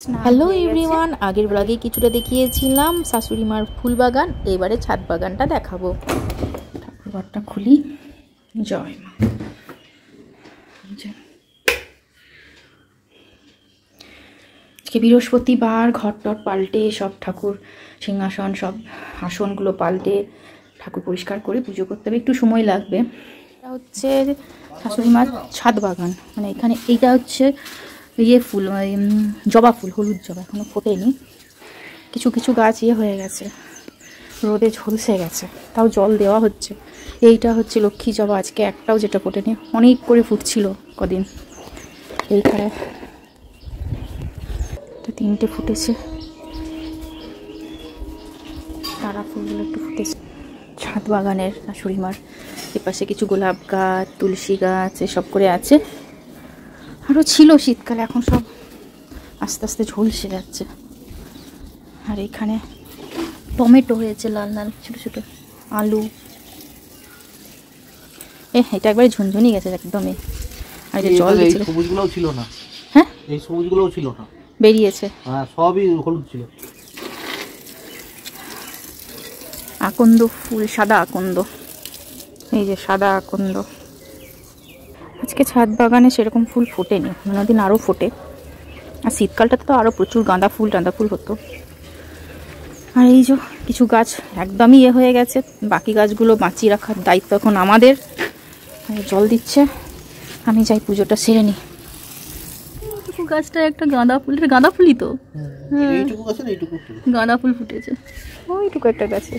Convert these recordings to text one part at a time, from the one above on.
Hello everyone, আগের ব্লগে কিছুটা দেখিয়েছিলাম শাশুড়ি মার ফুল বাগান। এবারে ছাদ বাগানটা দেখাবো। ঠাকুরঘরটা খুলি। জয় মা। আজকে বৃহস্পতিবার, ঘর টট পাল্টে সব ঠাকুর সিংহাসন সব আসনগুলো পাল্টে ঠাকুর পরিষ্কার করে পুজো করতে হবে, একটু সময় লাগবে। এটা হচ্ছে শাশুড়ি মার ছাদ বাগান, মানে এখানে এইটা হচ্ছে ইয়ে ফুল, জবা ফুল, হলুদ জবা, এখনো ফোটেনি। কিছু কিছু গাছ ইয়ে হয়ে গেছে, রোদে ঝলসে গেছে, তাও জল দেওয়া হচ্ছে। এইটা হচ্ছে লক্ষ্মী জবা, আজকে একটাও যেটা ফোটেনি, অনেক করে ফুটছিল কদিন। এইখানে তিনটে ফুটেছে, তারা ফুলগুলো একটু ফুটেছে। ছাদ বাগানের শাশুড়ি মার এপাশে কিছু গোলাপ গাছ, তুলসী গাছ এসব করে আছে। আরও ছিল শীতকালে, এখন সব আস্তে আস্তে ঝলসে যাচ্ছে। আর এখানে টমেটো হয়েছে লাল লাল ছোটো ছোটো, আলু। এটা একবারে ঝুনঝুনি গেছে একদমই। আর যে জল দিয়েছিল, সবুজগুলোও ছিল না। হ্যাঁ, এই সবুজগুলোও ছিল না, বেরিয়েছে। হ্যাঁ, সবই হলুদ ছিল। আকন্দ ফুল, সাদা আকন্দ, এই যে সাদা আকন্দ। আজকে ছাদ বাগানে সেরকম ফুল ফোটেনি, অন্যদিন আরও ফোটে। আর শীতকালটাতে তো আরও প্রচুর গাঁদা ফুল হতো। আর এই যে কিছু গাছ একদমই ইয়ে হয়ে গেছে, বাকি গাছগুলো বাঁচিয়ে রাখার দায়িত্ব এখন আমাদের। জল দিচ্ছে, আমি যাই পুজোটা সেরে নিই। গাছটা একটা গাঁদা ফুলের, গাঁদা ফুলই তো, গাঁদা ফুল ফুটেছে ওইটুকু একটা গাছে।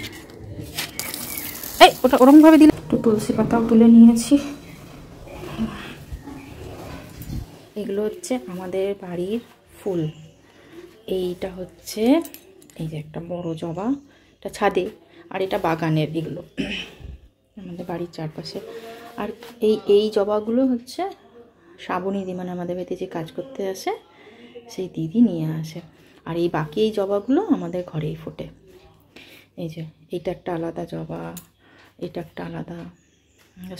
এই ওটা ওরকম ভাবে দিলে। একটু তুলসী পাতাও তুলে নিয়েছি। এগুলো হচ্ছে আমাদের বাড়ির ফুল। এইটা হচ্ছে এই যে একটা বড় জবা, এটা ছাদে, আর এটা বাগানের। এগুলো আমাদের বাড়ির চারপাশে। আর এই জবাগুলো হচ্ছে শ্রাবণী দি, মানে আমাদের বাড়িতে যে কাজ করতে আসে সেই দিদি নিয়ে আসে। আর এই বাকি এই জবাগুলো আমাদের ঘরেই ফোটে। এই যে এইটা একটা আলাদা জবা, এটা একটা আলাদা,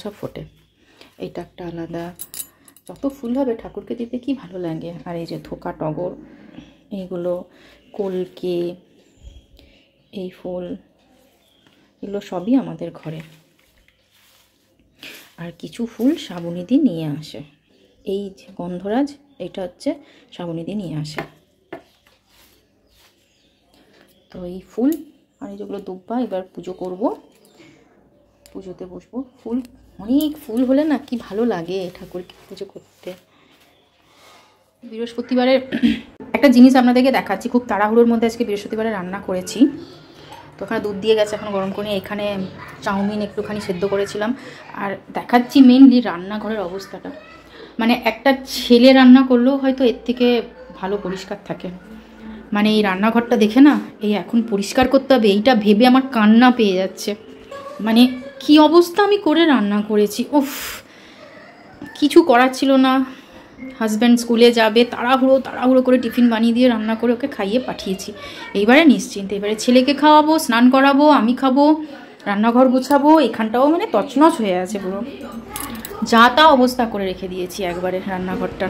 সব ফোটে। এইটা একটা আলাদা। যত ফুল হবে ঠাকুরকে দিতে কি ভালো লাগে। আর এই যে থোকা টগর, এইগুলো কলকে, এই ফুল, এগুলো সবই আমাদের ঘরে। আর কিছু ফুল শ্রাবণীদি নিয়ে আসে। এই যে গন্ধরাজ, এটা হচ্ছে শ্রাবণীদি নিয়ে আসে। তো এই ফুল আর এই যেগুলো দুব্বা, এবার পুজো করব, পুজোতে বসবো। ফুল, অনেক ফুল হলে না কি ভালো লাগে ঠাকুরকে পুজো করতে। বৃহস্পতিবারে একটা জিনিস আপনাদেরকে দেখাচ্ছি, খুব তাড়াহুড়োর মধ্যে আজকে বৃহস্পতিবারে রান্না করেছি। তো ওখানে দুধ দিয়ে গেছে, এখন গরম করে এখানে চাউমিন একটুখানি সেদ্ধ করেছিলাম। আর দেখাচ্ছি মেনলি রান্নাঘরের অবস্থাটা। মানে একটা ছেলে রান্না করলেও হয়তো এর থেকে ভালো পরিষ্কার থাকে। মানে এই রান্নাঘরটা দেখে না, এই এখন পরিষ্কার করতে হবে এইটা ভেবে আমার কান্না পেয়ে যাচ্ছে। মানে কি অবস্থা আমি করে রান্না করেছি, উফ, কিছু করার ছিল না। হাজব্যান্ড স্কুলে যাবে, তাড়াহুড়ো করে টিফিন বানিয়ে দিয়ে রান্না করে ওকে খাইয়ে পাঠিয়েছি। এইবারে নিশ্চিন্তে, এবারে ছেলেকে খাওয়াবো, স্নান করাবো, আমি খাবো, রান্নাঘর গুছাবো। এখানটাও মানে তছনছ হয়ে আছে পুরো, যা তা অবস্থা করে রেখে দিয়েছি একবারে রান্নাঘরটা।